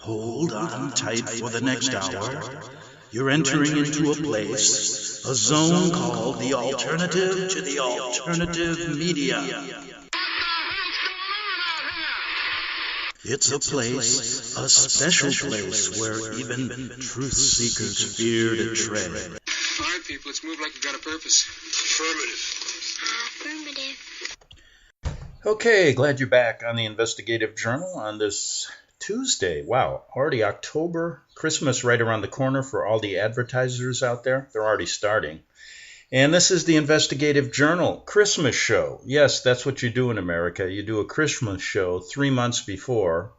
Hold on tight for the next hour. You're entering into a place, a zone called the alternative to the alternative media. It's a place, a special place where even truth seekers fear to tread. All right, people, let's move like we've got a purpose. Affirmative. Okay, glad you're back on the Investigative Journal on this Tuesday. Wow, already October, Christmas right around the corner for all the advertisers out there. They're already starting. And this is the Investigative Journal Christmas show. Yes, that's what you do in America. You do a Christmas show 3 months before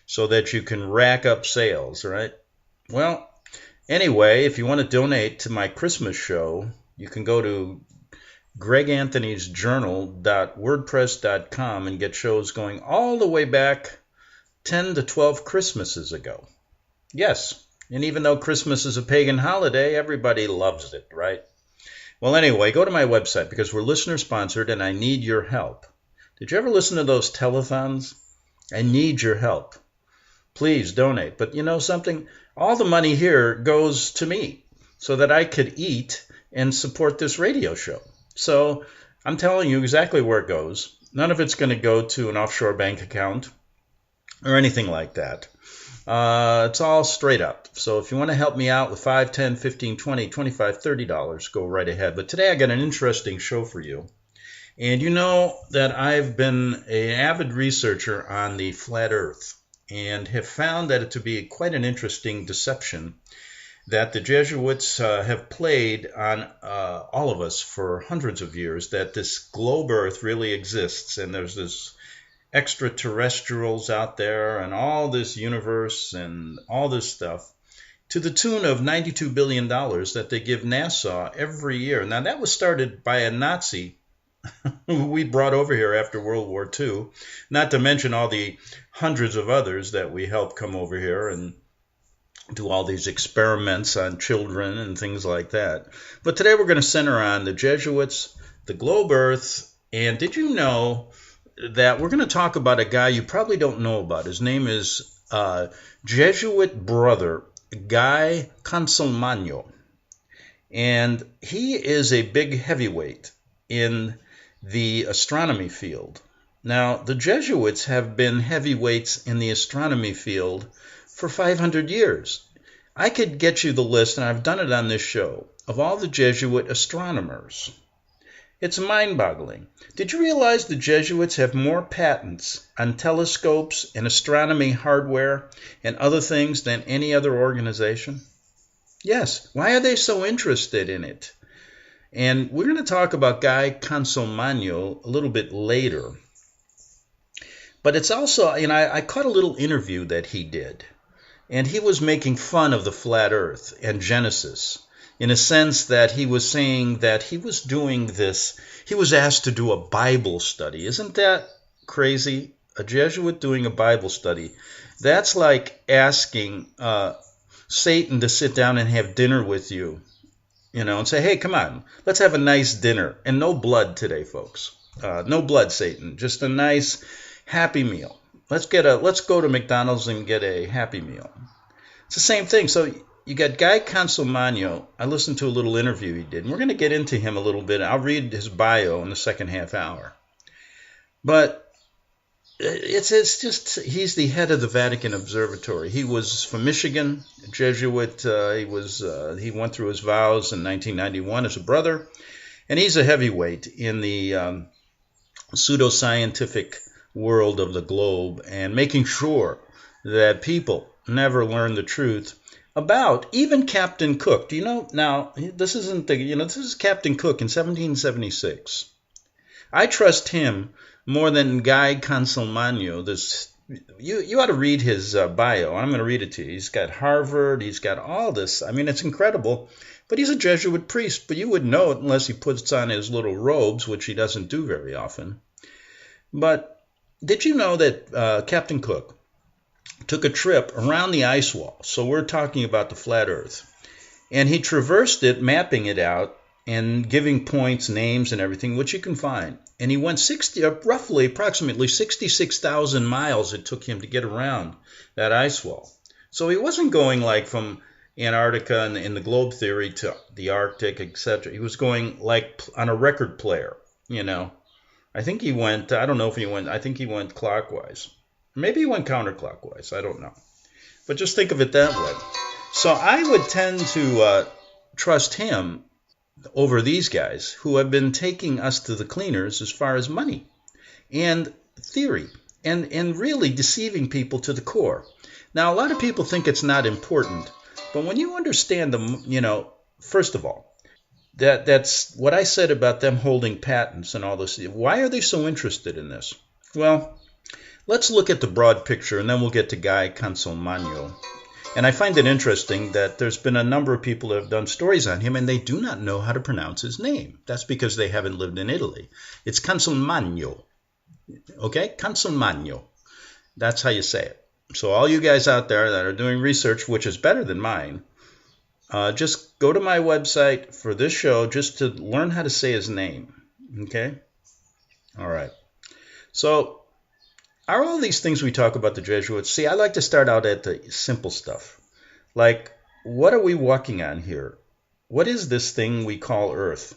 so that you can rack up sales, right? Well, anyway, if you want to donate to my Christmas show, you can go to GregAnthony'sJournal.wordpress.com and get shows going all the way back 10 to 12 Christmases ago. Yes, and even though Christmas is a pagan holiday, everybody loves it, right? Well, anyway, go to my website because we're listener-sponsored and I need your help. Did you ever listen to those telethons? I need your help. Please donate. But you know something? All the money here goes to me so that I could eat and support this radio show. So I'm telling you exactly where it goes. None of it's going to go to an offshore bank account or anything like that. It's all straight up. So if you want to help me out with $5, $10, $15, $20, $25, $30, go right ahead. But today I got an interesting show for you. And you know that I've been an avid researcher on the flat earth and have found that it to be quite an interesting deception that the Jesuits have played on all of us for hundreds of years, that this globe earth really exists and there's this extraterrestrials out there and all this universe and all this stuff to the tune of $92 billion that they give NASA every year. Now, that was started by a Nazi who we brought over here after World War II, not to mention all the hundreds of others that we helped come over here and do all these experiments on children and things like that. But today we're going to center on the Jesuits, the globe earth, and did you know that we're going to talk about a guy you probably don't know about. His name is Jesuit brother Guy Consolmagno, and he is a big heavyweight in the astronomy field. Now, the Jesuits have been heavyweights in the astronomy field for 500 years. I could get you the list, and I've done it on this show, of all the Jesuit astronomers. It's mind-boggling. Did you realize the Jesuits have more patents on telescopes and astronomy hardware and other things than any other organization? Yes. Why are they so interested in it? And we're going to talk about Guy Consolmagno a little bit later. But it's also, I caught a little interview that he did. And he was making fun of the flat earth and Genesis in a sense that he was saying that he was doing this. He was asked to do a Bible study. Isn't that crazy? A Jesuit doing a Bible study. That's like asking Satan to sit down and have dinner with you, and say, hey, come on, let's have a nice dinner. And no blood today, folks. No blood, Satan. Just a nice, happy meal. Let's go to McDonald's and get a Happy Meal. It's the same thing. So you got Guy Consolmagno. I listened to a little interview he did, and we're going to get into him a little bit. I'll read his bio in the second half hour. But it's just, he's the head of the Vatican Observatory. He was from Michigan, a Jesuit. He went through his vows in 1991 as a brother, and he's a heavyweight in the pseudoscientific world of the globe and making sure that people never learn the truth about even Captain Cook. Do you know, now, this is Captain Cook in 1776. I trust him more than Guy Consolmagno. You ought to read his bio. I'm going to read it to you. He's got Harvard. He's got all this. It's incredible. But he's a Jesuit priest. But you wouldn't know it unless he puts on his little robes, which he doesn't do very often. But did you know that Captain Cook took a trip around the ice wall? So we're talking about the flat earth. And he traversed it, mapping it out, and giving points, names, and everything, which you can find. And he went approximately 66,000 miles it took him to get around that ice wall. So he wasn't going like from Antarctica and in the globe theory to the Arctic, etc. He was going like on a record player, you know. I think he went, I don't know if he went, I think he went clockwise. Maybe he went counterclockwise, I don't know. But just think of it that way. So I would tend to trust him over these guys who have been taking us to the cleaners as far as money and theory and really deceiving people to the core. Now, a lot of people think it's not important, but when you understand them, you know, first of all, that's what I said about them holding patents and all this. Why are they so interested in this? Well, let's look at the broad picture, and then we'll get to Guy Consolmagno. And I find it interesting that there's been a number of people that have done stories on him, and they do not know how to pronounce his name. That's because they haven't lived in Italy. It's Consolmagno. Okay? Consolmagno. That's how you say it. So all you guys out there that are doing research, which is better than mine, just go to my website for this show just to learn how to say his name. Okay? All right. So are all these things we talk about the Jesuits? See, I like to start out at the simple stuff. Like, what are we walking on here? What is this thing we call Earth?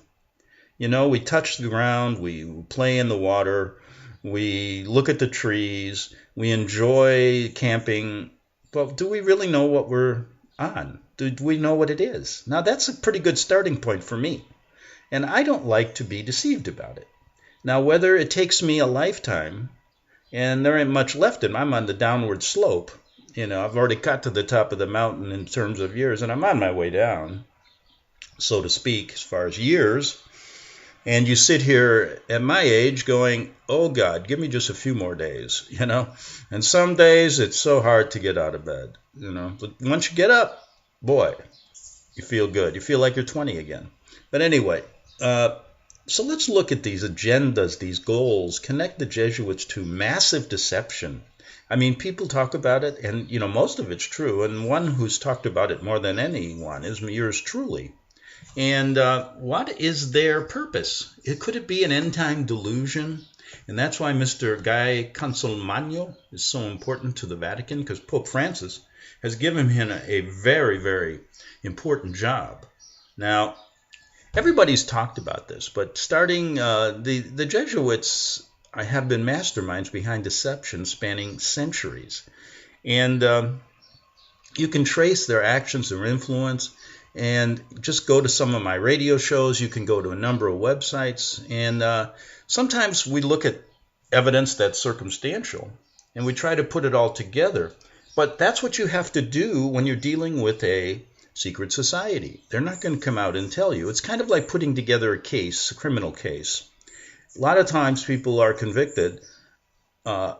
You know, we touch the ground, we play in the water, we look at the trees, we enjoy camping, but do we really know what we're on? Do we know what it is? Now, that's a pretty good starting point for me, and I don't like to be deceived about it. Now, whether it takes me a lifetime, and there ain't much left in, I'm on the downward slope. You know, I've already got to the top of the mountain in terms of years, and I'm on my way down, so to speak, as far as years. And you sit here at my age going, oh, God, give me just a few more days, you know. And some days it's so hard to get out of bed, you know. But once you get up, boy, you feel good. You feel like you're 20 again. But anyway, so let's look at these agendas, these goals, connect the Jesuits to massive deception. I mean, people talk about it, and, you know, most of it's true. And one who's talked about it more than anyone is yours truly. And what is their purpose? Could it be an end-time delusion? And that's why Mr. Guy Consolmagno is so important to the Vatican, because Pope Francis has given him a very, very important job. Now, everybody's talked about this, but starting the Jesuits have been masterminds behind deception spanning centuries. And you can trace their actions, their influence, and just go to some of my radio shows. You can go to a number of websites. And sometimes we look at evidence that's circumstantial, and we try to put it all together. But that's what you have to do when you're dealing with a secret society. They're not going to come out and tell you. It's kind of like putting together a case, a criminal case. A lot of times people are convicted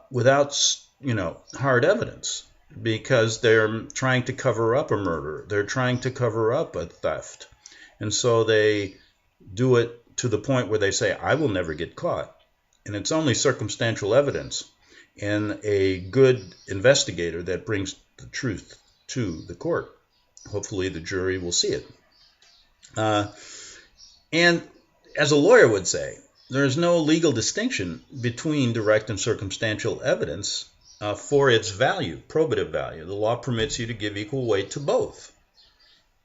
without, you know, hard evidence, because they're trying to cover up a murder. They're trying to cover up a theft. And so they do it to the point where they say, I will never get caught. And it's only circumstantial evidence and a good investigator that brings the truth to the court. Hopefully the jury will see it. And as a lawyer would say, there's no legal distinction between direct and circumstantial evidence for its value, probative value. The law permits you to give equal weight to both.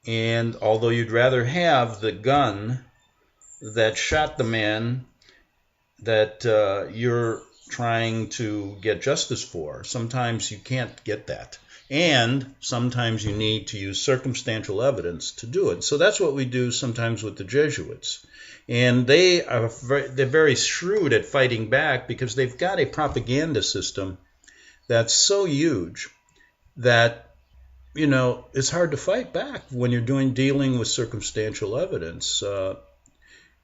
And although you'd rather have the gun that shot the man that you're trying to get justice for, sometimes you can't get that. And sometimes you need to use circumstantial evidence to do it. So that's what we do sometimes with the Jesuits. And they're very shrewd at fighting back, because they've got a propaganda system that's so huge that, you know, it's hard to fight back when you're dealing with circumstantial evidence.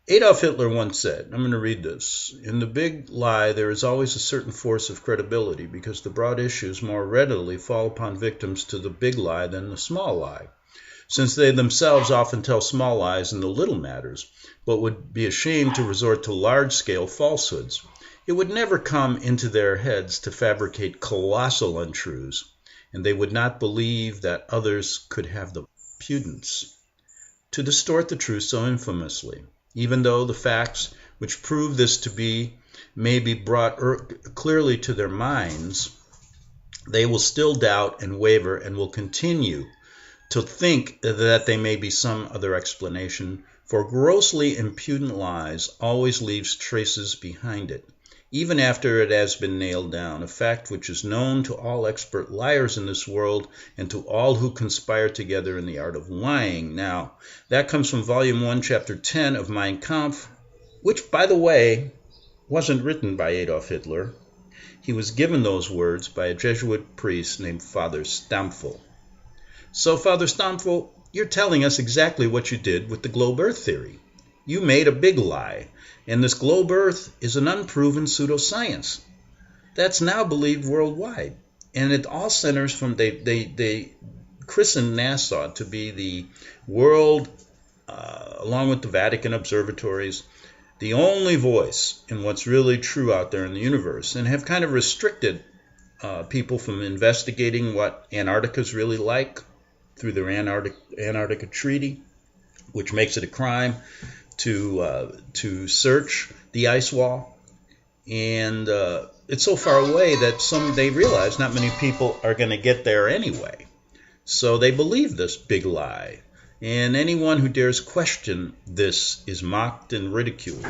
Adolf Hitler once said, I'm going to read this, in the big lie there is always a certain force of credibility, because the broad issues more readily fall upon victims to the big lie than the small lie, since they themselves often tell small lies in the little matters, but would be ashamed to resort to large-scale falsehoods. It would never come into their heads to fabricate colossal untruths, and they would not believe that others could have the impudence to distort the truth so infamously, even though the facts which prove this to be may be brought clearly to their minds. they will still doubt and waver and will continue to think that there may be some other explanation, for grossly impudent lies always leaves traces behind it, even after it has been nailed down, a fact which is known to all expert liars in this world and to all who conspire together in the art of lying. Now, that comes from Volume 1, Chapter 10 of Mein Kampf, which, by the way, wasn't written by Adolf Hitler. He was given those words by a Jesuit priest named Father Stampfel. So, Father Stampfel, you're telling us exactly what you did with the globe earth theory. You made a big lie, and this globe earth is an unproven pseudoscience that's now believed worldwide. And it all centers from, they christened NASA to be the world, along with the Vatican observatories, the only voice in what's really true out there in the universe, and have kind of restricted people from investigating what Antarctica's really like through their Antarctica Treaty, which makes it a crime to search the ice wall. And it's so far away that they realize not many people are going to get there anyway. So they believe this big lie. And anyone who dares question this is mocked and ridiculed.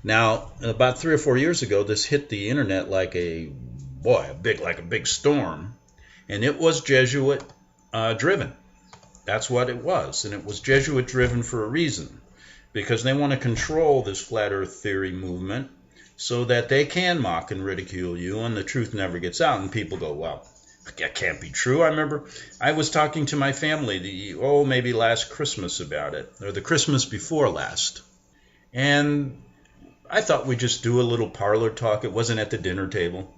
Now, about 3 or 4 years ago, this hit the internet like a big storm. And it was Jesuit driven. That's what it was. And it was Jesuit driven for a reason, because they want to control this flat earth theory movement so that they can mock and ridicule you, and the truth never gets out. And people go, well, that can't be true. I remember I was talking to my family maybe last Christmas about it, or the Christmas before last. And I thought we'd just do a little parlor talk. It wasn't at the dinner table.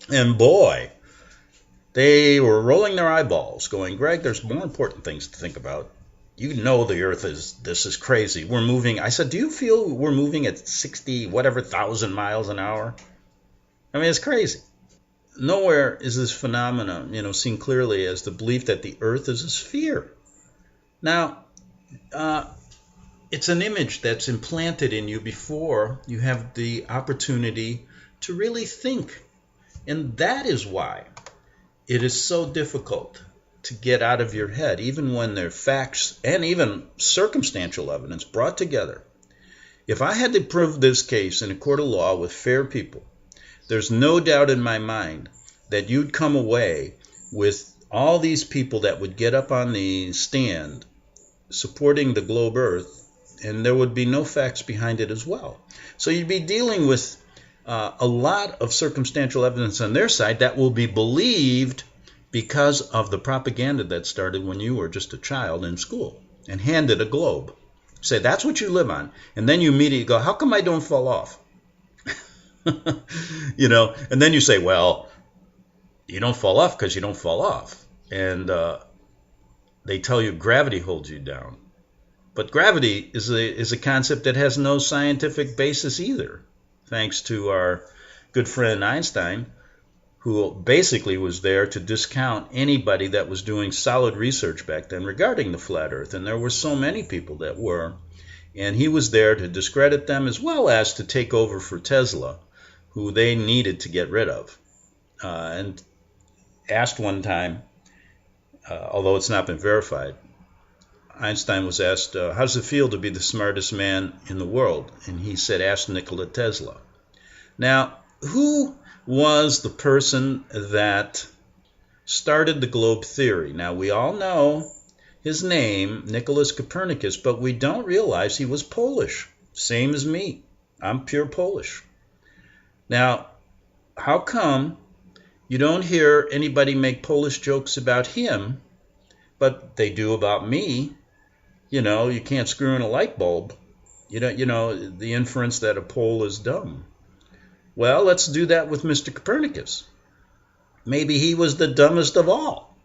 And boy, they were rolling their eyeballs going, Greg, there's more important things to think about. You know the earth this is crazy. We're moving. I said, do you feel we're moving at 60,000 miles an hour? I mean, it's crazy. Nowhere is this phenomenon, seen clearly as the belief that the earth is a sphere. Now, it's an image that's implanted in you before you have the opportunity to really think. And that is why it is so difficult to get out of your head, even when there are facts and even circumstantial evidence brought together. If I had to prove this case in a court of law with fair people, there's no doubt in my mind that you'd come away with all these people that would get up on the stand supporting the globe earth, and there would be no facts behind it as well. So you'd be dealing with a lot of circumstantial evidence on their side that will be believed because of the propaganda that started when you were just a child in school and handed a globe. Say, that's what you live on. And then you immediately go, how come I don't fall off? And then you say, well, you don't fall off because you don't fall off. And they tell you gravity holds you down. But gravity is a concept that has no scientific basis either, thanks to our good friend Einstein, who basically was there to discount anybody that was doing solid research back then regarding the flat earth. And there were so many people that were. And he was there to discredit them as well as to take over for Tesla, who they needed to get rid of. And asked one time, although it's not been verified, Einstein was asked, how does it feel to be the smartest man in the world? And he said, ask Nikola Tesla. Now, who was the person that started the globe theory? Now, we all know his name, Nicholas Copernicus, but we don't realize he was Polish, same as me. I'm pure Polish. Now, how come you don't hear anybody make Polish jokes about him, but they do about me? You can't screw in a light bulb. The inference that a Pole is dumb. Well, let's do that with Mr. Copernicus. Maybe he was the dumbest of all.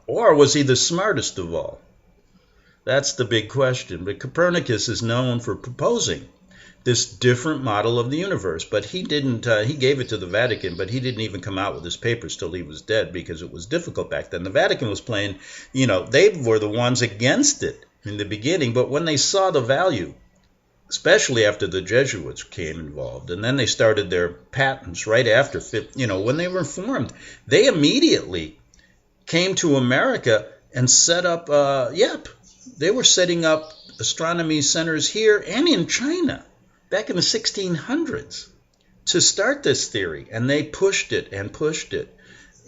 Or was he the smartest of all? That's the big question. But Copernicus is known for proposing this different model of the universe. But he didn't, he gave it to the Vatican, but he didn't even come out with his papers till he was dead because it was difficult back then. The Vatican was playing, they were the ones against it in the beginning. But when they saw the value especially after the Jesuits came involved. And then they started their patents right after, when they were formed. They immediately came to America and set up, they were setting up astronomy centers here and in China back in the 1600s to start this theory. And they pushed it and pushed it.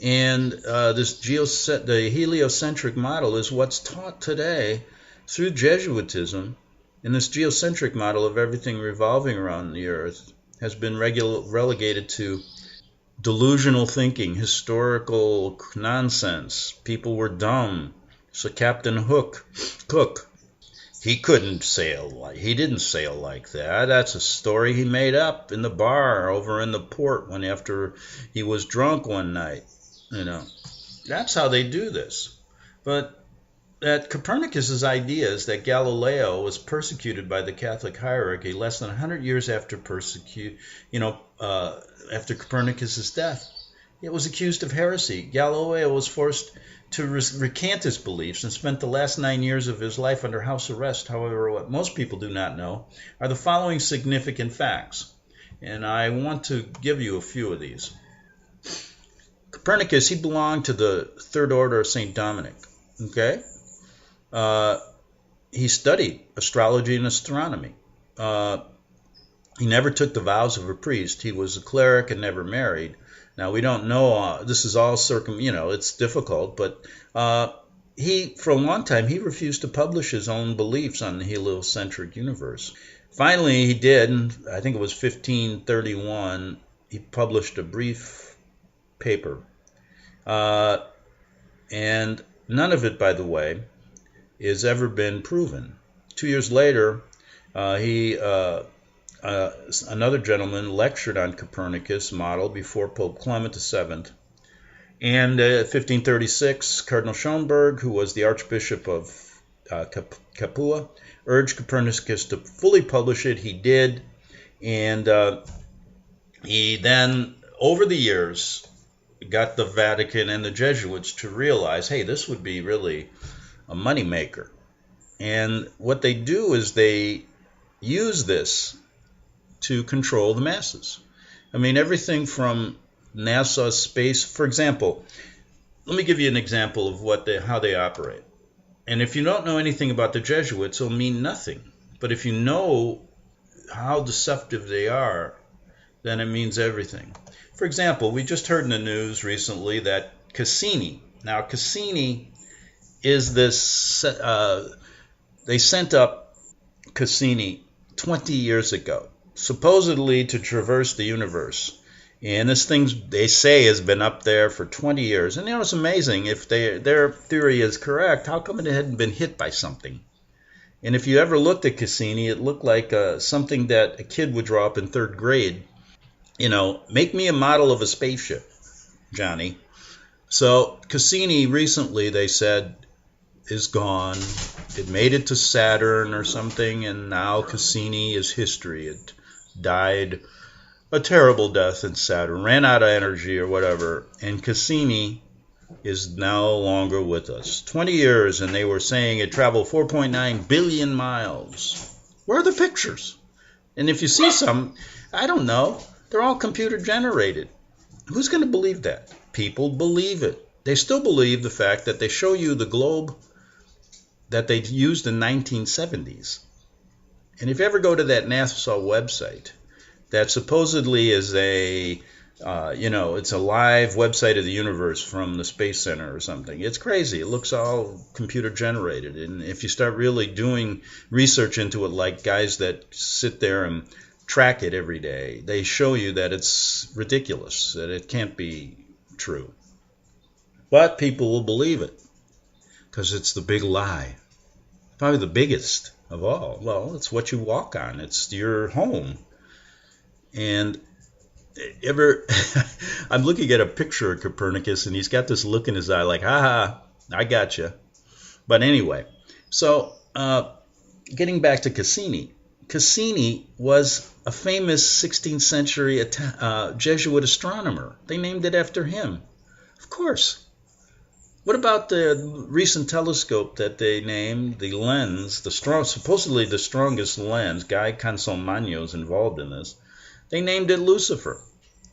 And the heliocentric model is what's taught today through Jesuitism. And this geocentric model of everything revolving around the Earth has been relegated to delusional thinking, historical nonsense. People were dumb. So Captain Cook, he couldn't sail. He didn't sail like that. That's a story he made up in the bar over in the port after he was drunk one night. That's how they do this. But that Copernicus's ideas that Galileo was persecuted by the Catholic hierarchy less than 100 years after after Copernicus's death. It was accused of heresy. Galileo was forced to recant his beliefs and spent the last 9 years of his life under house arrest. However, what most people do not know are the following significant facts. And I want to give you a few of these. Copernicus, he belonged to the Third Order of St. Dominic. Okay? He studied astrology and astronomy. He never took the vows of a priest. He was a cleric and never married. Now, we don't know, this is all it's difficult, but for a long time, he refused to publish his own beliefs on the heliocentric universe. Finally, he did, and I think it was 1531, he published a brief paper. And none of it, by the way, has ever been proven. 2 years later, another gentleman lectured on Copernicus' model before Pope Clement VII. And 1536, Cardinal Schönberg, who was the Archbishop of Capua, urged Copernicus to fully publish it. He did. And he then, over the years, got the Vatican and the Jesuits to realize, hey, this would be really a moneymaker. And what they do is they use this to control the masses. I mean, everything from NASA's space, for example, let me give you an example of how they operate. And if you don't know anything about the Jesuits, it'll mean nothing. But if you know how deceptive they are, then it means everything. For example, we just heard in the news recently that Cassini, now Cassini is this, they sent up Cassini 20 years ago, supposedly to traverse the universe. And this thing, they say, has been up there for 20 years. And it's amazing, if their theory is correct, how come it hadn't been hit by something? And if you ever looked at Cassini, it looked like something that a kid would draw up in third grade. Make me a model of a spaceship, Johnny. So Cassini recently, they said, is gone. It made it to Saturn or something, and now Cassini is history. It died a terrible death in Saturn, ran out of energy or whatever, and Cassini is no longer with us. 20 years, and they were saying it traveled 4.9 billion miles. Where are the pictures? And if you see some, I don't know. They're all computer generated. Who's going to believe that? People believe it. They still believe the fact that they show you the globe that they used in 1970s. And if you ever go to that NASA website, that supposedly is it's a live website of the universe from the Space Center or something. It's crazy. It looks all computer generated. And if you start really doing research into it, like guys that sit there and track it every day, they show you that it's ridiculous, that it can't be true. But people will believe it because it's the big lie. Probably the biggest of all. Well, it's what you walk on. It's your home. And I'm looking at a picture of Copernicus, and he's got this look in his eye like, ha, I gotcha. But anyway, so getting back to Cassini. Cassini was a famous 16th century Jesuit astronomer. They named it after him. Of course. What about the recent telescope that they named the lens, supposedly the strongest lens? Guy Consolmagno is involved in this. They named it Lucifer.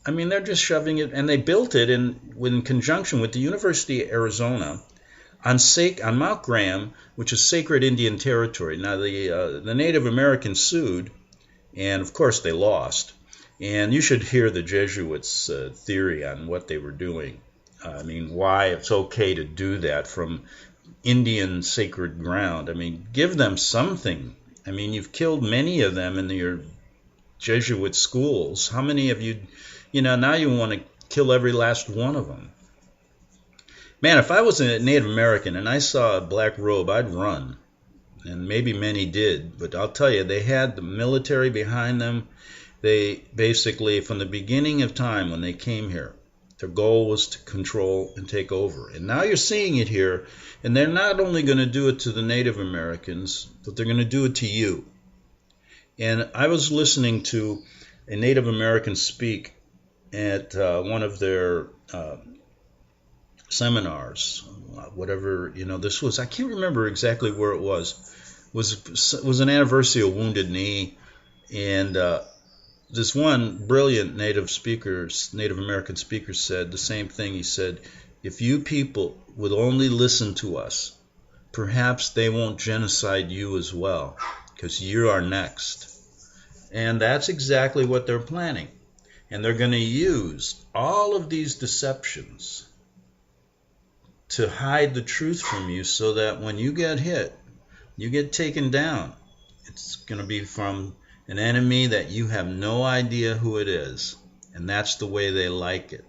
I mean, they're just shoving it, and they built it in conjunction with the University of Arizona on Mount Graham, which is sacred Indian territory. Now, the Native Americans sued, and of course they lost. And you should hear the Jesuits' theory on what they were doing. I mean, why it's okay to do that from Indian sacred ground. I mean, give them something. I mean, you've killed many of them in your Jesuit schools. How many of you, now you want to kill every last one of them? Man, if I was a Native American and I saw a black robe, I'd run. And maybe many did, but I'll tell you, they had the military behind them. They basically, from the beginning of time when they came here, their goal was to control and take over. And now you're seeing it here, and they're not only going to do it to the Native Americans, but they're going to do it to you. And I was listening to a Native American speak at one of their seminars, whatever, this was, I can't remember exactly where it was an anniversary of Wounded Knee, and this one brilliant Native American speaker said the same thing. He said, if you people would only listen to us, perhaps they won't genocide you as well, because you are next. And that's exactly what they're planning. And they're going to use all of these deceptions to hide the truth from you so that when you get hit, you get taken down. It's going to be from an enemy that you have no idea who it is. And that's the way they like it.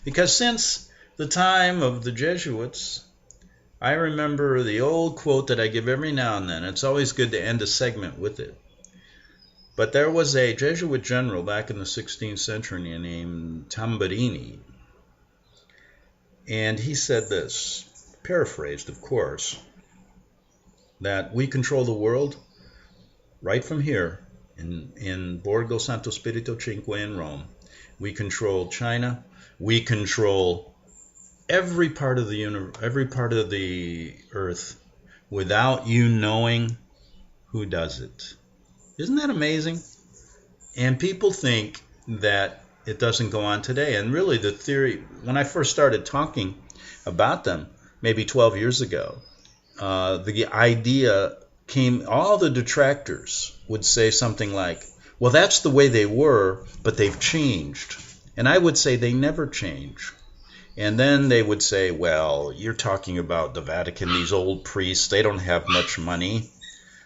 Because since the time of the Jesuits, I remember the old quote that I give every now and then. It's always good to end a segment with it. But there was a Jesuit general back in the 16th century named Tamburini. And he said this, paraphrased of course, that we control the world right from here in Borgo Santo Spirito Cinque in Rome. We control China. We control every part of the earth without you knowing who does it. Isn't that amazing? And people think that it doesn't go on today. And really the theory, when I first started talking about them, maybe 12 years ago, the idea came, all the detractors would say something like, well, that's the way they were, but they've changed. And I would say they never change. And then they would say, well, you're talking about the Vatican, these old priests, they don't have much money.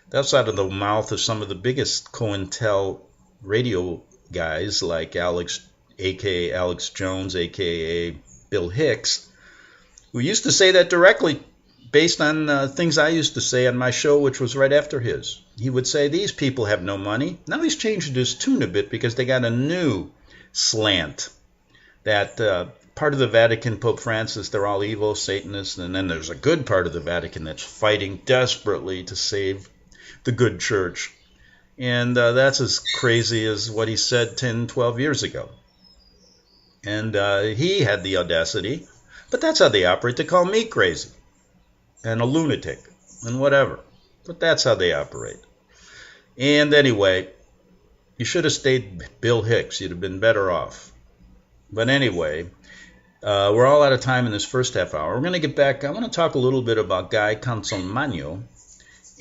That's out of the mouth of some of the biggest COINTEL radio guys like a.k.a. Alex Jones, a.k.a. Bill Hicks, who used to say that directly based on things I used to say on my show, which was right after his. He would say, these people have no money. Now he's changed his tune a bit because they got a new slant that part of the Vatican, Pope Francis, they're all evil, Satanists, and then there's a good part of the Vatican that's fighting desperately to save the good church. And that's as crazy as what he said 10, 12 years ago. And he had the audacity, but that's how they operate. They call me crazy and a lunatic and whatever. But that's how they operate. And anyway, you should have stayed Bill Hicks. You'd have been better off. But anyway, we're all out of time in this first half hour. We're going to get back. I want to talk a little bit about Guy Consolmagno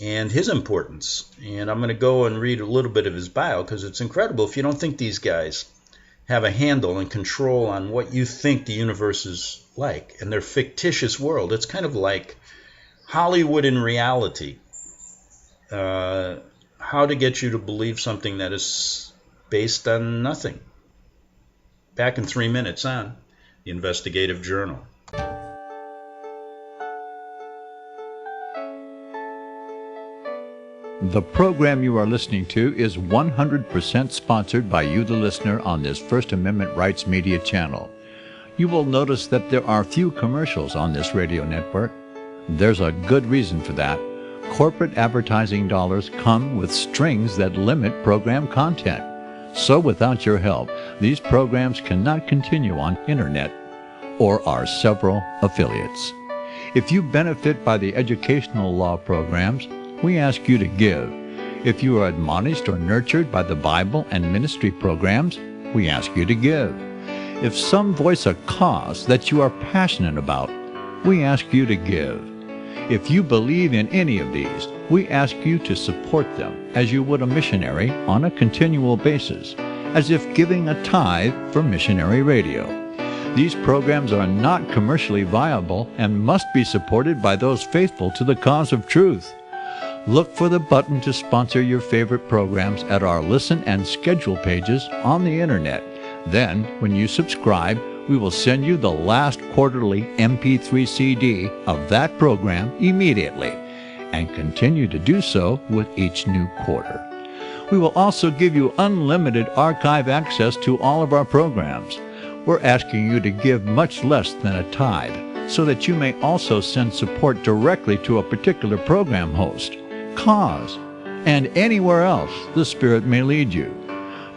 and his importance. And I'm going to go and read a little bit of his bio because it's incredible. If you don't think these guys have a handle and control on what you think the universe is like and their fictitious world, it's kind of like Hollywood in reality. How to get you to believe something that is based on nothing. Back in 3 minutes on the Investigative Journal. The program you are listening to is 100% sponsored by you, the listener, on this First Amendment Rights Media channel. You will notice that there are few commercials on this radio network. There's a good reason for that. Corporate advertising dollars come with strings that limit program content. So without your help, these programs cannot continue on internet or our several affiliates. If you benefit by the educational law programs, we ask you to give. If you are admonished or nurtured by the Bible and ministry programs, we ask you to give. If some voice a cause that you are passionate about, we ask you to give. If you believe in any of these, we ask you to support them as you would a missionary on a continual basis, as if giving a tithe for missionary radio. These programs are not commercially viable and must be supported by those faithful to the cause of truth. Look for the button to sponsor your favorite programs at our listen and schedule pages on the internet. Then, when you subscribe, we will send you the last quarterly MP3 CD of that program immediately, and continue to do so with each new quarter. We will also give you unlimited archive access to all of our programs. We're asking you to give much less than a tithe, so that you may also send support directly to a particular program host, cause, and anywhere else the Spirit may lead you.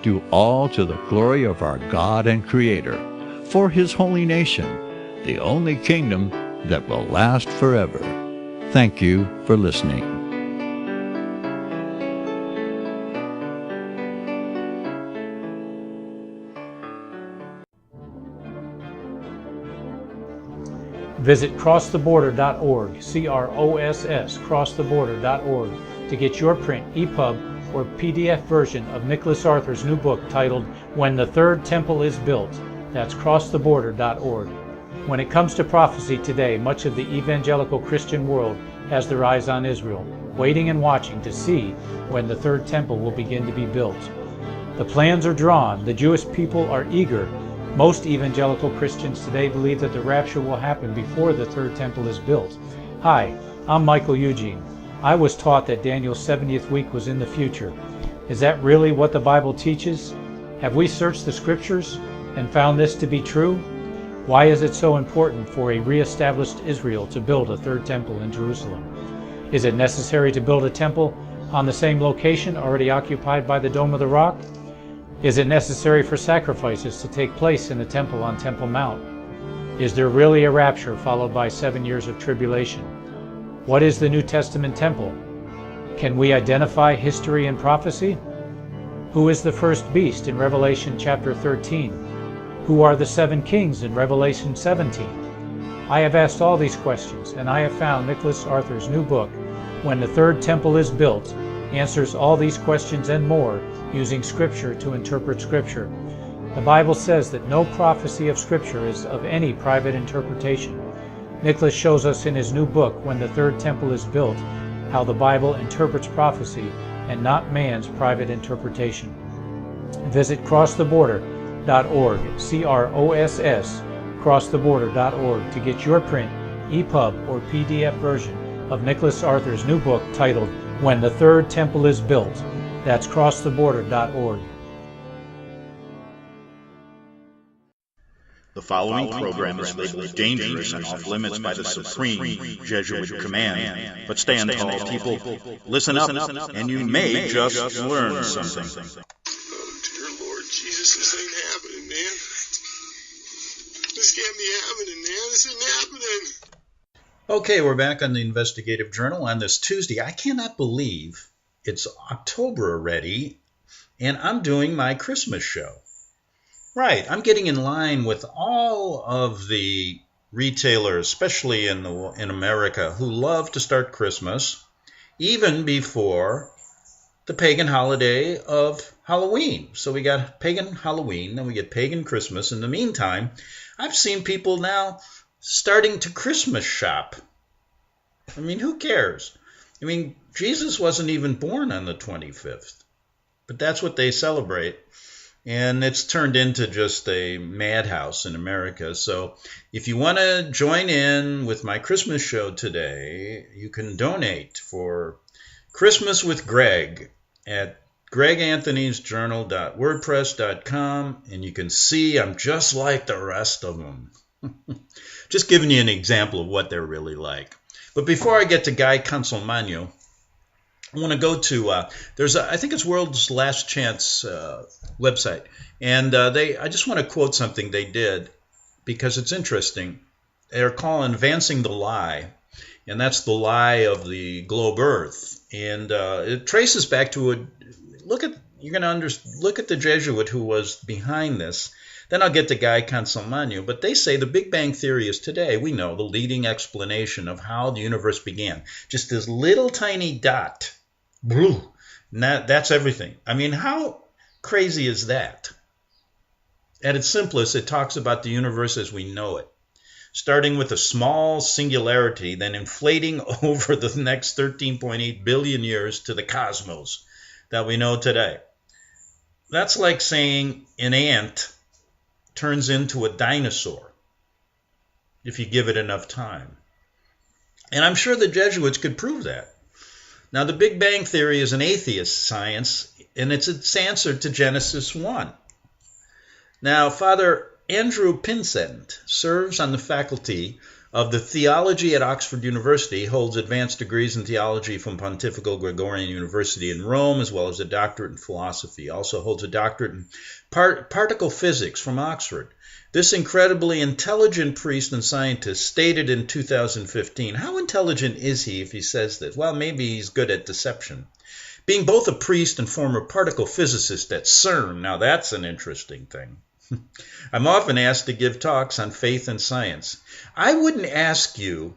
Do all to the glory of our God and Creator, for His holy nation, the only kingdom that will last forever. Thank you for listening. Visit crosstheborder.org, CROSS, crosstheborder.org, to get your print, EPUB, or PDF version of Nicholas Arthur's new book titled When the Third Temple is Built. That's crosstheborder.org. When it comes to prophecy today, much of the evangelical Christian world has their eyes on Israel, waiting and watching to see when the third temple will begin to be built. The plans are drawn. The Jewish people are eager. Most evangelical Christians today believe that the rapture will happen before the third temple is built. Hi, I'm Michael Eugene. I was taught that Daniel's 70th week was in the future. Is that really what the Bible teaches? Have we searched the scriptures and found this to be true? Why is it so important for a re-established Israel to build a third temple in Jerusalem? Is it necessary to build a temple on the same location already occupied by the Dome of the Rock? Is it necessary for sacrifices to take place in the temple on Temple Mount? Is there really a rapture followed by 7 years of tribulation? What is the New Testament temple? Can we identify history and prophecy? Who is the first beast in Revelation chapter 13? Who are the 7 kings in Revelation 17? I have asked all these questions, and I have found Nicholas Arthur's new book, When the Third Temple is Built, answers all these questions and more using Scripture to interpret Scripture. The Bible says that no prophecy of Scripture is of any private interpretation. Nicholas shows us in his new book, When the Third Temple is Built, how the Bible interprets prophecy and not man's private interpretation. Visit crosstheborder.org, CROSS, crosstheborder.org, to get your print, EPUB, or PDF version of Nicholas Arthur's new book titled When the Third Temple is Built. That's crosstheborder.org. The following program is labeled dangerous and off limits by the supreme Jesuit command. But stand tall, people. Listen up, and you may just learn something. Oh, dear Lord Jesus, this ain't happening, man. This can't be happening, man. This isn't happening. Okay, we're back on the Investigative Journal on this Tuesday. I cannot believe it's October already, and I'm doing my Christmas show. Right, I'm getting in line with all of the retailers, especially in America, who love to start Christmas even before the pagan holiday of Halloween. So we got pagan Halloween, then we get pagan Christmas. In the meantime, I've seen people now starting to Christmas shop. I mean, who cares? I mean, Jesus wasn't even born on the 25th, but that's what they celebrate. And it's turned into just a madhouse in America. So if you want to join in with my Christmas show today, you can donate for Christmas with Greg at greganthonysjournal.wordpress.com. And you can see I'm just like the rest of them. Just giving you an example of what they're really like. But before I get to Guy Consolmagno, I want to go to, I think it's World's Last Chance website. And I just want to quote something they did because it's interesting. they're calling advancing the lie, and that's the lie of the globe Earth. And it traces back to look at the Jesuit who was behind this. Then I'll get to Guy Consolmagno. But they say the Big Bang Theory is today, we know, the leading explanation of how the universe began. Just this little tiny dot. And that's everything. I mean, how crazy is that? At its simplest, it talks about the universe as we know it, starting with a small singularity, then inflating over the next 13.8 billion years to the cosmos that we know today. That's like saying an ant turns into a dinosaur if you give it enough time. And I'm sure the Jesuits could prove that. Now, the Big Bang Theory is an atheist science, and it's its answer to Genesis 1. Now, Father Andrew Pinsent serves on the faculty of the theology at Oxford University, holds advanced degrees in theology from Pontifical Gregorian University in Rome, as well as a doctorate in philosophy. Also holds a doctorate in particle physics from Oxford. This incredibly intelligent priest and scientist stated in 2015, how intelligent is he if he says this? Well, maybe he's good at deception. Being both a priest and former particle physicist at CERN, now that's an interesting thing. I'm often asked to give talks on faith and science. I wouldn't ask you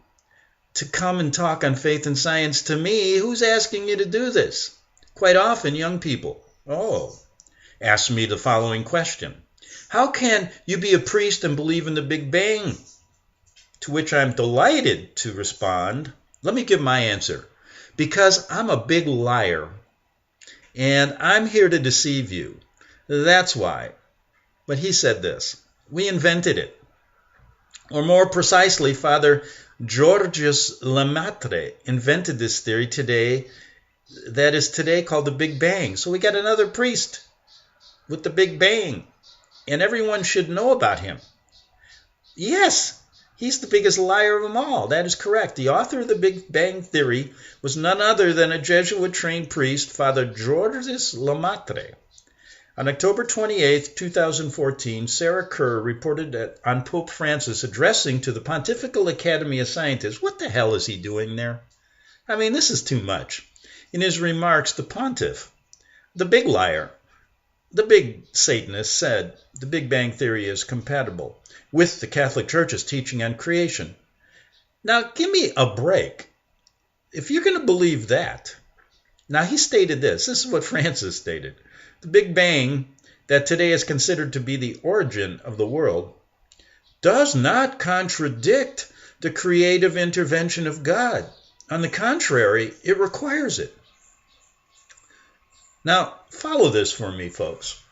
to come and talk on faith and science to me. Who's asking you to do this? Quite often, young people, ask me the following question. How can you be a priest and believe in the Big Bang? To which I'm delighted to respond, let me give my answer. Because I'm a big liar, and I'm here to deceive you. That's why. But he said this, we invented it. Or more precisely, Father Georges Lemaitre invented this theory today, that is today called the Big Bang. So we got another priest with the Big Bang, and everyone should know about him. Yes, he's the biggest liar of them all. That is correct. The author of the Big Bang Theory was none other than a Jesuit-trained priest, Father Georges Lemaitre. On October 28, 2014, Sarah Kerr reported on Pope Francis addressing to the Pontifical Academy of Scientists. What the hell is he doing there? I mean, this is too much. In his remarks, the pontiff, the big liar, the big Satanist, said the Big Bang Theory is compatible with the Catholic Church's teaching on creation. Now, give me a break. If you're going to believe that, now he stated this is what Francis stated. The Big Bang, that today is considered to be the origin of the world, does not contradict the creative intervention of God. On the contrary, it requires it. Now, follow this for me, folks.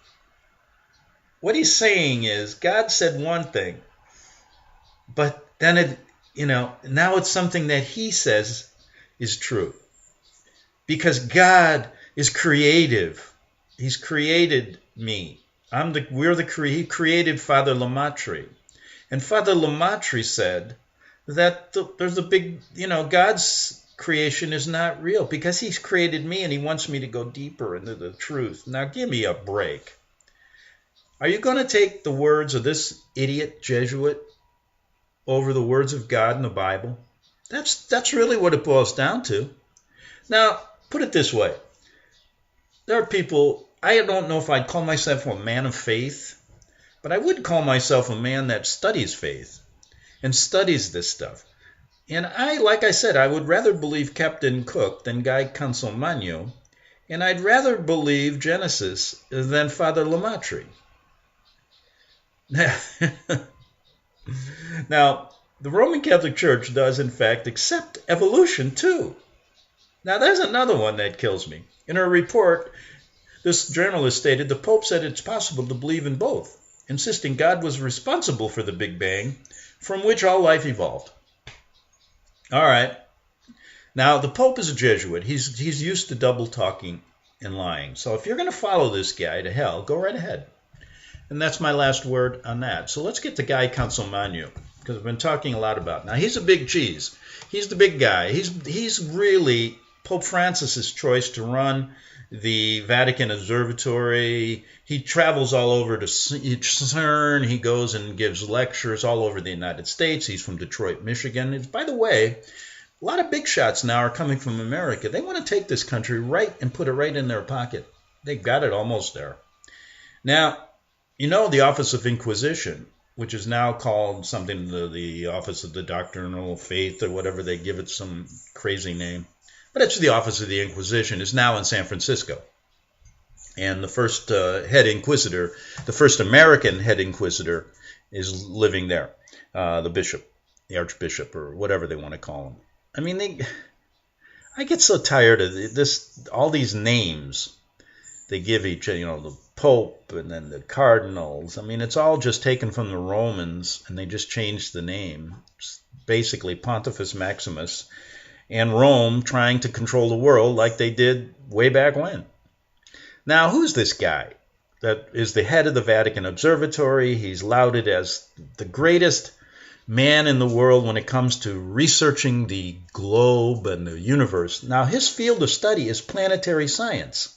What he's saying is God said one thing, but then now it's something that he says is true. Because God is creative. He's created me. He created Father Lemaitre. And Father Lemaitre said that there's a big, God's creation is not real because he's created me and he wants me to go deeper into the truth. Now give me a break. Are you going to take the words of this idiot Jesuit over the words of God in the Bible? That's really what it boils down to. Now, put it this way. There are people, I don't know if I'd call myself a man of faith, but I would call myself a man that studies faith and studies this stuff. And like I said, I would rather believe Captain Cook than Guy Consolmagno, and I'd rather believe Genesis than Father Lemaitre. Now, the Roman Catholic Church does, in fact, accept evolution, too. Now, there's another one that kills me. In her report, this journalist stated the Pope said it's possible to believe in both, insisting God was responsible for the Big Bang, from which all life evolved. All right. Now, the Pope is a Jesuit. He's used to double talking and lying. So if you're going to follow this guy to hell, go right ahead. And that's my last word on that. So let's get to Guy Consolmagno, because I've been talking a lot about it. Now, he's a big cheese. He's the big guy. He's really Pope Francis's choice to run the Vatican Observatory. He travels all over to CERN. He goes and gives lectures all over the United States. He's from Detroit, Michigan. By the way, a lot of big shots now are coming from America. They want to take this country right and put it right in their pocket. They've got it almost there. Now, you know the Office of Inquisition, which is now called something, the Office of the Doctrinal Faith or whatever, they give it some crazy name. But it's the Office of the Inquisition, is now in San Francisco. And the first head inquisitor, the first American head inquisitor, is living there. The bishop, the archbishop, or whatever they want to call him. I mean, I get so tired of this, all these names they give each, the Pope and then the cardinals. I mean, it's all just taken from the Romans, and they just changed the name. It's basically Pontifex Maximus and Rome trying to control the world like they did way back when. Now, who's this guy that is the head of the Vatican Observatory? He's lauded as the greatest man in the world when it comes to researching the globe and the universe. Now, his field of study is planetary science.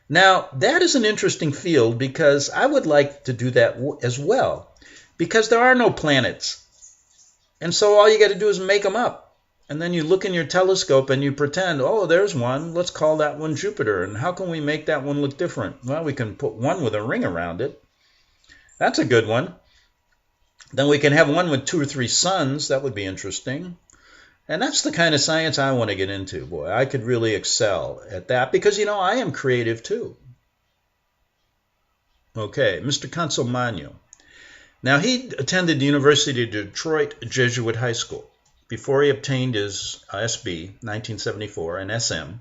Now, that is an interesting field because I would like to do that as well, because there are no planets. And so all you got to do is make them up. And then you look in your telescope and you pretend, oh, there's one. Let's call that one Jupiter. And how can we make that one look different? Well, we can put one with a ring around it. That's a good one. Then we can have one with 2 or 3 suns. That would be interesting. And that's the kind of science I want to get into. Boy, I could really excel at that because, I am creative too. Okay, Mr. Consolmagno. Now, he attended the University of Detroit Jesuit High School before he obtained his SB, 1974, and SM,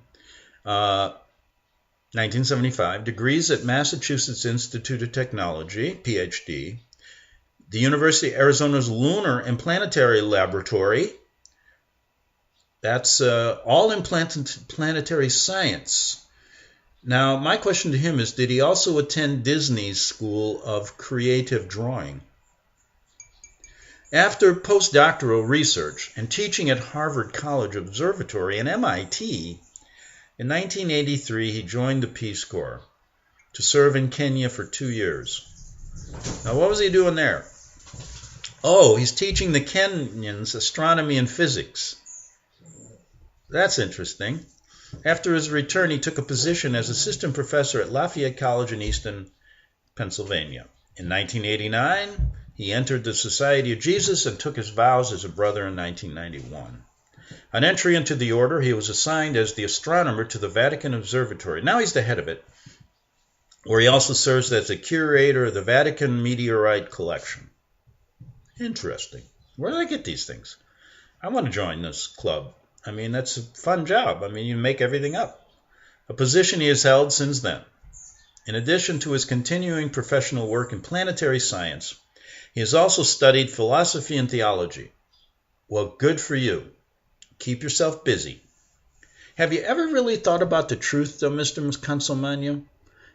1975, degrees at Massachusetts Institute of Technology, PhD, the University of Arizona's Lunar and Planetary Laboratory. That's all in planetary science. Now, my question to him is, did he also attend Disney's School of Creative Drawing? After postdoctoral research and teaching at Harvard College Observatory and MIT, in 1983 he joined the Peace Corps to serve in Kenya for 2 years. Now, what was he doing there? Oh, he's teaching the Kenyans astronomy and physics. That's interesting. After his return, he took a position as assistant professor at Lafayette College in Easton, Pennsylvania. In 1989, he entered the Society of Jesus and took his vows as a brother in 1991. On entry into the order, he was assigned as the astronomer to the Vatican Observatory. Now he's the head of it, where he also serves as the curator of the Vatican Meteorite Collection. Interesting. Where did I get these things? I want to join this club. I mean, that's a fun job. I mean, you make everything up. A position he has held since then. In addition to his continuing professional work in planetary science, he has also studied philosophy and theology. Well, good for you. Keep yourself busy. Have you ever really thought about the truth, though, Mr. Consolmagno?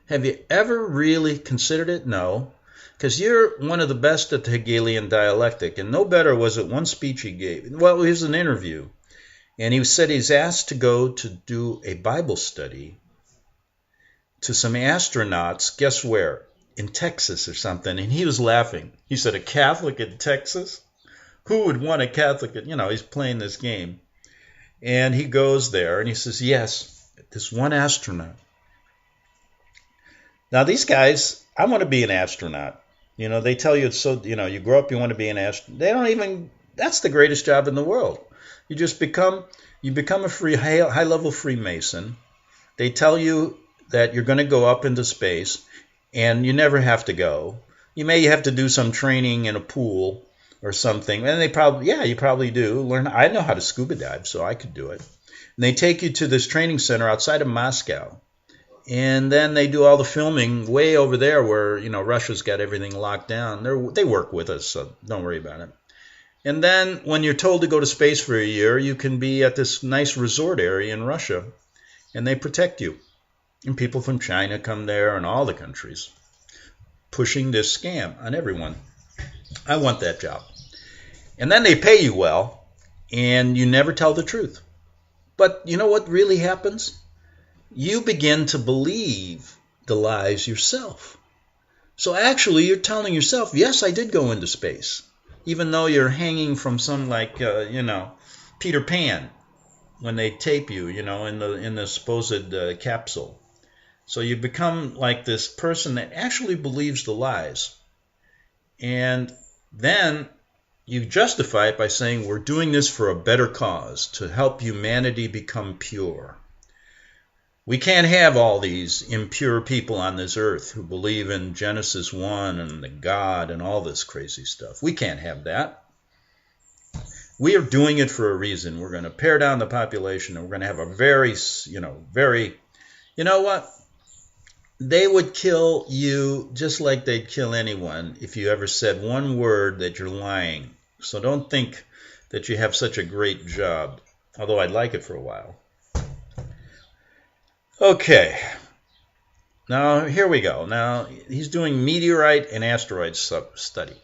Have you ever really considered it? No. Because you're one of the best at the Hegelian dialectic, and no better was it one speech he gave. Well, it was an interview. And he said he's asked to go to do a Bible study to some astronauts, guess where? In Texas or something. And he was laughing. He said, a Catholic in Texas? Who would want a Catholic? He's playing this game. And he goes there and he says, yes, this one astronaut. Now, these guys, I want to be an astronaut. They tell you it's so, you grow up, you want to be an astronaut. They don't even, that's the greatest job in the world. You just become a high-level Freemason. They tell you that you're going to go up into space, and you never have to go. You may have to do some training in a pool or something. And you probably do. Learn. I know how to scuba dive, so I could do it. And they take you to this training center outside of Moscow. And then they do all the filming way over there where, Russia's got everything locked down. They work with us, so don't worry about it. And then when you're told to go to space for a year, you can be at this nice resort area in Russia, and they protect you. And people from China come there and all the countries, pushing this scam on everyone. I want that job. And then they pay you well, and you never tell the truth. But you know what really happens? you begin to believe the lies yourself. So actually, you're telling yourself, yes, I did go into space, even though you're hanging from some, like, Peter Pan, when they tape you, in the supposed capsule. So you become like this person that actually believes the lies. And then you justify it by saying, we're doing this for a better cause, to help humanity become pure. We can't have all these impure people on this earth who believe in Genesis 1 and the God and all this crazy stuff. We can't have that. We are doing it for a reason. We're going to pare down the population, and we're going to have a very, you know what? They would kill you just like they'd kill anyone if you ever said one word that you're lying. So don't think that you have such a great job, although I'd like it for a while. Okay, now here we go. Now he's doing meteorite and asteroid study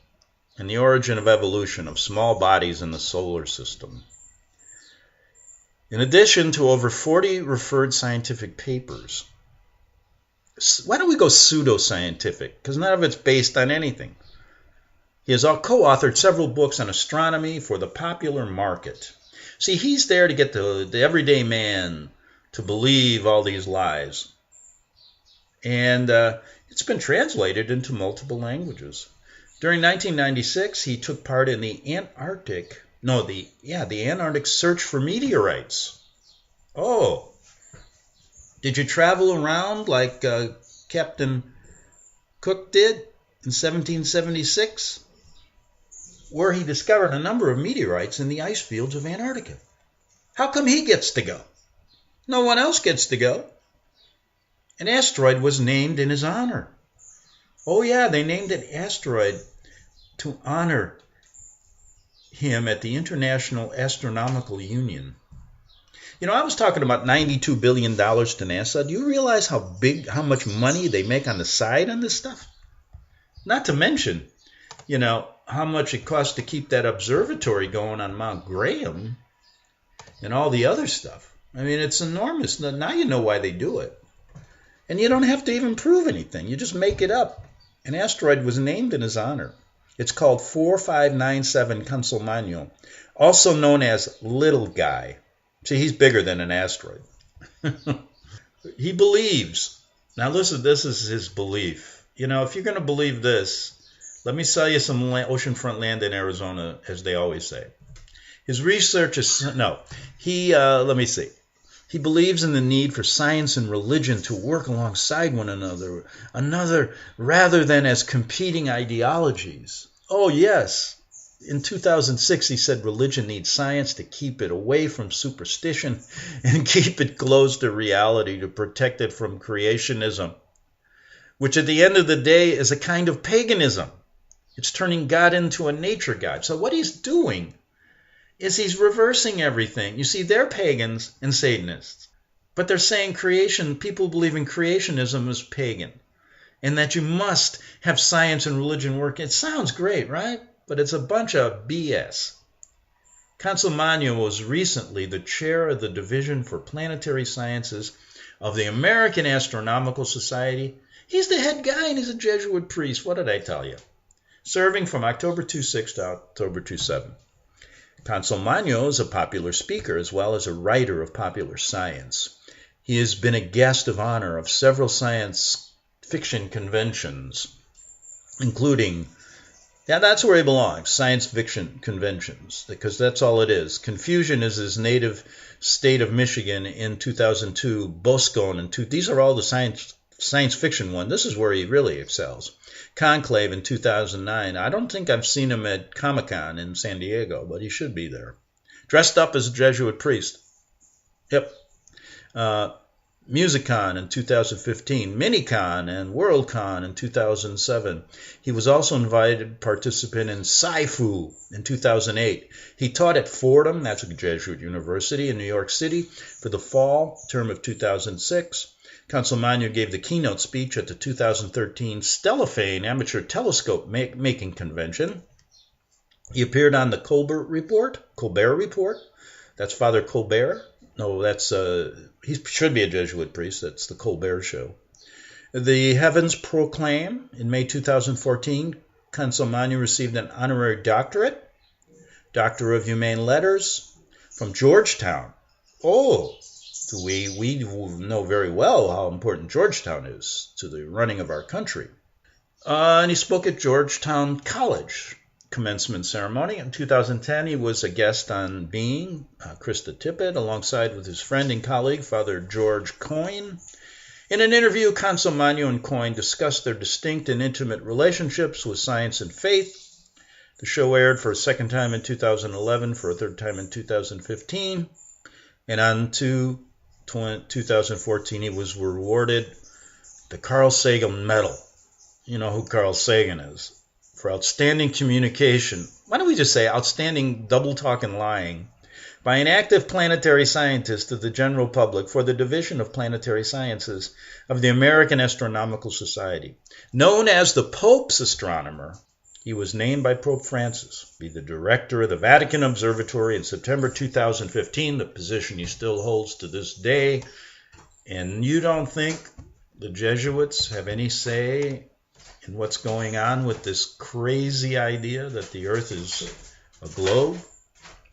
and the origin of evolution of small bodies in the solar system. In addition to over 40 referred scientific papers. Why don't we go pseudoscientific? Because none of it's based on anything. He has co-authored several books on astronomy for the popular market. See, he's there to get the everyday man to believe all these lies. And it's been translated into multiple languages. During 1996, he took part in the Antarctic search for meteorites. Oh, did you travel around like Captain Cook did in 1776? Where he discovered a number of meteorites in the ice fields of Antarctica. How come he gets to go? No one else gets to go. An asteroid was named in his honor. Oh yeah, they named an asteroid to honor him at the International Astronomical Union. I was talking about $92 billion to NASA. Do you realize how much money they make on the side on this stuff? Not to mention, how much it costs to keep that observatory going on Mount Graham and all the other stuff. I mean, it's enormous. Now you know why they do it. And you don't have to even prove anything. You just make it up. An asteroid was named in his honor. It's called 4597 Consolmagno, also known as Little Guy. See, he's bigger than an asteroid. He believes. Now listen, this is his belief. If you're going to believe this, let me sell you some oceanfront land in Arizona, as they always say. His research is, let me see. He believes in the need for science and religion to work alongside one another rather than as competing ideologies. Oh, yes. In 2006, he said religion needs science to keep it away from superstition and keep it close to reality to protect it from creationism, which at the end of the day is a kind of paganism. It's turning God into a nature god. So what he's doing is he's reversing everything. You see, they're pagans and Satanists, but they're saying people believe in creationism is pagan, and that you must have science and religion work. It sounds great, right? But it's a bunch of BS. Consolmagno was recently the chair of the Division for Planetary Sciences of the American Astronomical Society. He's the head guy, and he's a Jesuit priest. What did I tell you? Serving from October 26 to October 27. Consolmagno is a popular speaker as well as a writer of popular science. He has been a guest of honor of several science fiction conventions, including, that's where he belongs, science fiction conventions, because that's all it is. Confusion is his native state of Michigan in 2002, Boscone in these are all the science fiction ones. This is where he really excels. Conclave in 2009. I don't think I've seen him at Comic-Con in San Diego, but he should be there. Dressed up as a Jesuit priest. Yep. MusicCon in 2015, MiniCon and WorldCon in 2007. He was also invited participant in Sci-Fu in 2008. He taught at Fordham, that's a Jesuit university in New York City, for the fall term of 2006. Consolmagno gave the keynote speech at the 2013 Stellafane Amateur Telescope Making Convention. He appeared on the Colbert Report. That's Father Colbert. No, that's he should be a Jesuit priest. That's the Colbert Show. The Heavens Proclaim. In May 2014, Consolmagno received an honorary doctorate, Doctor of Humane Letters, from Georgetown. Oh, we know very well how important Georgetown is to the running of our country. And he spoke at Georgetown College commencement ceremony. In 2010, he was a guest on Being, Krista Tippett, alongside with his friend and colleague, Father George Coyne. In an interview, Consolmagno and Coyne discussed their distinct and intimate relationships with science and faith. The show aired for a second time in 2011, for a third time in 2015, and on to 2014, he was awarded the Carl Sagan Medal. You know who Carl Sagan is. For outstanding communication, why don't we just say outstanding double talk and lying, by an active planetary scientist of the general public for the Division of Planetary Sciences of the American Astronomical Society. Known as the Pope's astronomer, he was named by Pope Francis to be the director of the Vatican Observatory in September 2015, the position he still holds to this day. And you don't think the Jesuits have any say in what's going on with this crazy idea that the earth is a globe?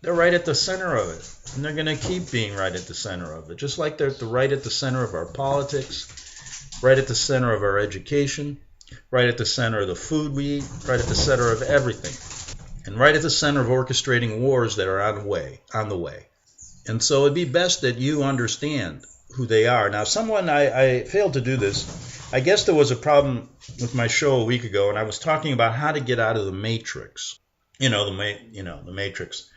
They're right at the center of it, and they're going to keep being right at the center of it, just like they're right at the center of our politics, right at the center of our education, right at the center of the food we eat, right at the center of everything, and right at the center of orchestrating wars that are on the way. And so it'd be best that you understand who they are. Now, I failed to do this. I guess there was a problem with my show a week ago, and I was talking about how to get out of the matrix. The matrix.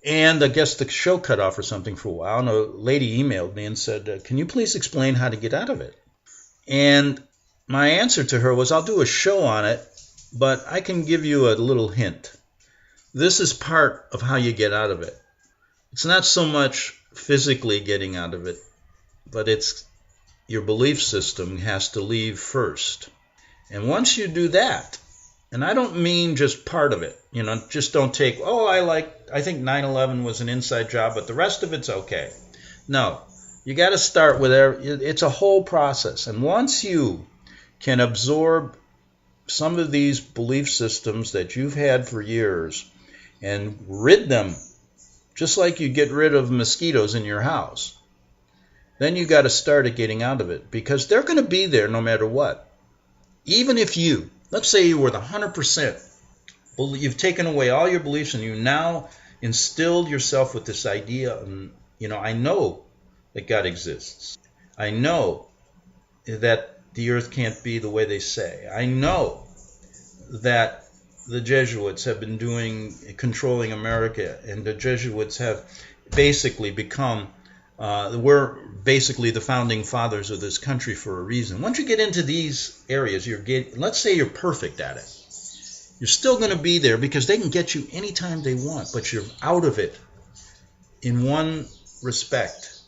And I guess the show cut off or something for a while, and a lady emailed me and said, can you please explain how to get out of it? And my answer to her was, I'll do a show on it, but I can give you a little hint. This is part of how you get out of it. It's not so much physically getting out of it, but it's your belief system has to leave first. And once you do that, and I don't mean just part of it, just don't take, I think 9/11 was an inside job, but the rest of it's okay. No, you got to start with it's a whole process. And once you can absorb some of these belief systems that you've had for years and rid them, just like you get rid of mosquitoes in your house, then you got to start at getting out of it, because they're going to be there no matter what. Even if let's say you were the 100%, you've taken away all your beliefs and you now instilled yourself with this idea, I know that God exists. I know that the earth can't be the way they say. I know that the Jesuits have been controlling America, and the Jesuits have basically we're basically the founding fathers of this country for a reason. Once you get into these areas, let's say you're perfect at it. You're still going to be there because they can get you anytime they want, but you're out of it in one respect.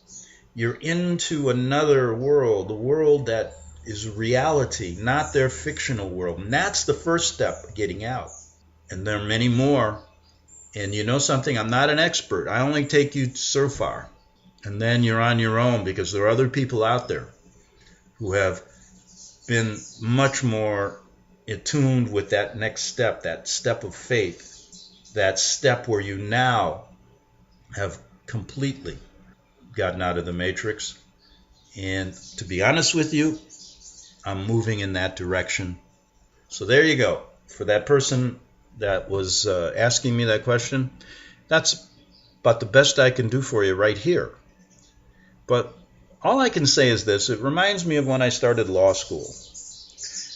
You're into another world, the world that is reality, not their fictional world. And that's the first step, getting out. And there are many more. And you know something? I'm not an expert. I only take you so far. And then you're on your own, because there are other people out there who have been much more attuned with that next step, that step of faith, that step where you now have completely gotten out of the matrix. And to be honest with you, I'm moving in that direction. So there you go. For that person that was asking me that question, that's about the best I can do for you right here. But all I can say is this: it reminds me of when I started law school.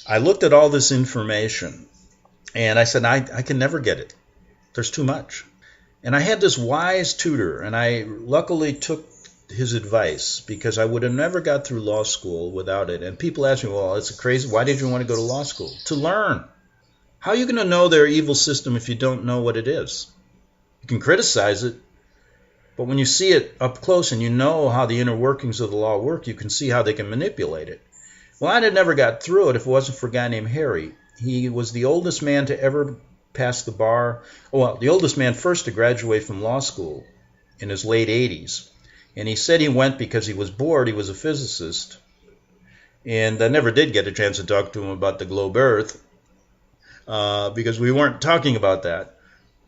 I looked at all this information and I said, I can never get it. There's too much. And I had this wise tutor, and I luckily took his advice, because I would have never got through law school without it. And people ask me, well, it's crazy. Why did you want to go to law school? To learn. How are you going to know their evil system if you don't know what it is? You can criticize it, but when you see it up close and you know how the inner workings of the law work, you can see how they can manipulate it. Well, I'd have never got through it if it wasn't for a guy named Harry. He was the oldest man to ever pass the bar. Well, the oldest man first to graduate from law school in his late 80s. And he said he went because he was bored. He was a physicist. And I never did get a chance to talk to him about the globe Earth because we weren't talking about that.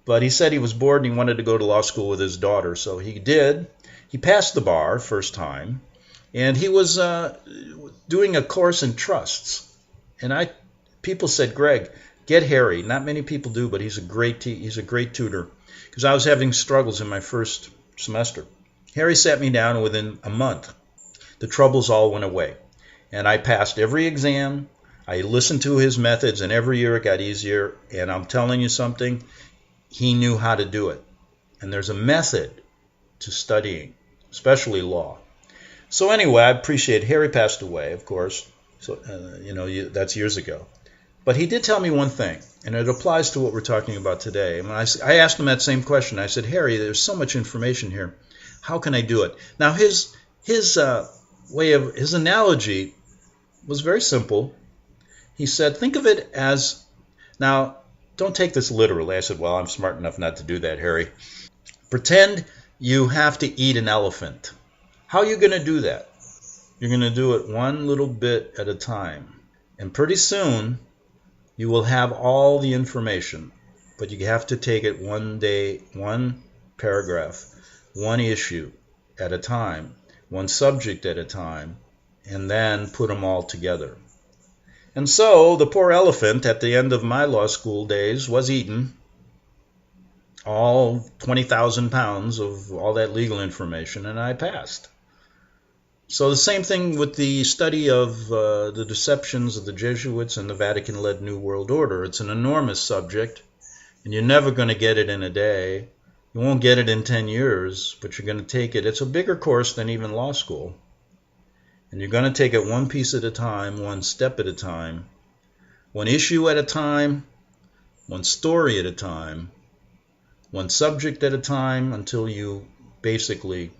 But he said he was bored and he wanted to go to law school with his daughter. So he did. He passed the bar first time. And he was doing a course in trusts. And people said, Greg, get Harry. Not many people do, but he's a great tutor. Because I was having struggles in my first semester. Harry sat me down, and within a month, the troubles all went away. And I passed every exam. I listened to his methods, and every year it got easier. And I'm telling you something, he knew how to do it. And there's a method to studying, especially law. So anyway, I appreciate Harry passed away, of course. So that's years ago. But he did tell me one thing, and it applies to what we're talking about today. And when I asked him that same question, I said, Harry, there's so much information here. How can I do it? Now, his analogy was very simple. He said, think of it as, now, don't take this literally. I said, well, I'm smart enough not to do that, Harry. Pretend you have to eat an elephant. How are you going to do that? You're going to do it one little bit at a time. And pretty soon, you will have all the information. But you have to take it one day, one paragraph, one issue at a time, one subject at a time, and then put them all together. And so the poor elephant at the end of my law school days was eaten, all 20,000 pounds of all that legal information, and I passed. So the same thing with the study of the deceptions of the Jesuits and the Vatican-led New World Order. It's an enormous subject, and you're never going to get it in a day. You won't get it in 10 years, but you're going to take it. It's a bigger course than even law school. And you're going to take it one piece at a time, one step at a time, one issue at a time, one story at a time, one subject at a time, until you basically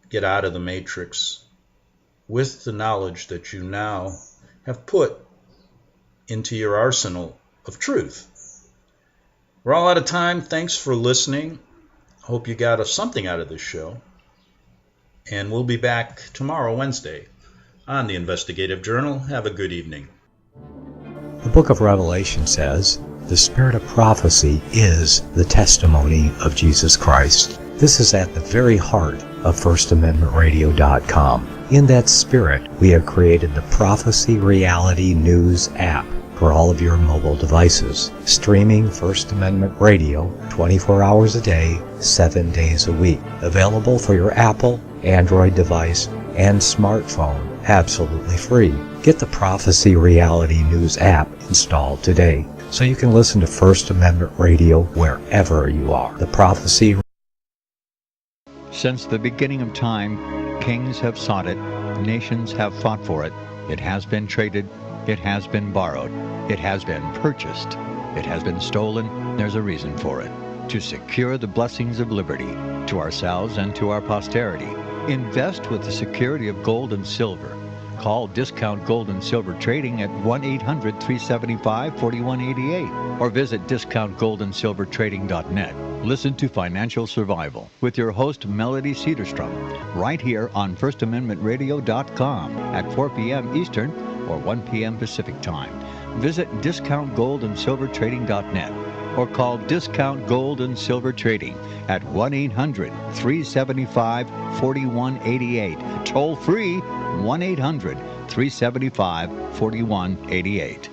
get out of the matrix with the knowledge that you now have put into your arsenal of truth. We're all out of time. Thanks for listening. Hope you got something out of this show. And we'll be back tomorrow, Wednesday, on the Investigative Journal. Have a good evening. The book of Revelation says, the spirit of prophecy is the testimony of Jesus Christ. This is at the very heart of FirstAmendmentRadio.com. In that spirit, we have created the Prophecy Reality News app for all of your mobile devices, streaming First Amendment Radio 24 hours a day, 7 days a week. Available for your Apple, Android device, and smartphone, absolutely free. Get the Prophecy Reality News app installed today so you can listen to First Amendment Radio wherever you are. The Prophecy. Since the beginning of time, kings have sought it, nations have fought for it. It has been traded, it has been borrowed, it has been purchased, it has been stolen. There's a reason for it. To secure the blessings of liberty to ourselves and to our posterity. Invest with the security of gold and silver. Call Discount Gold and Silver Trading at 1-800-375-4188 or visit discountgoldandsilvertrading.net. Listen to Financial Survival with your host Melody Cedarstrom right here on FirstAmendmentRadio.com at 4 p.m. Eastern or 1 p.m. Pacific Time. Visit discountgoldandsilvertrading.net or call Discount Gold and Silver Trading at 1-800-375-4188. Toll free 1-800-375-4188.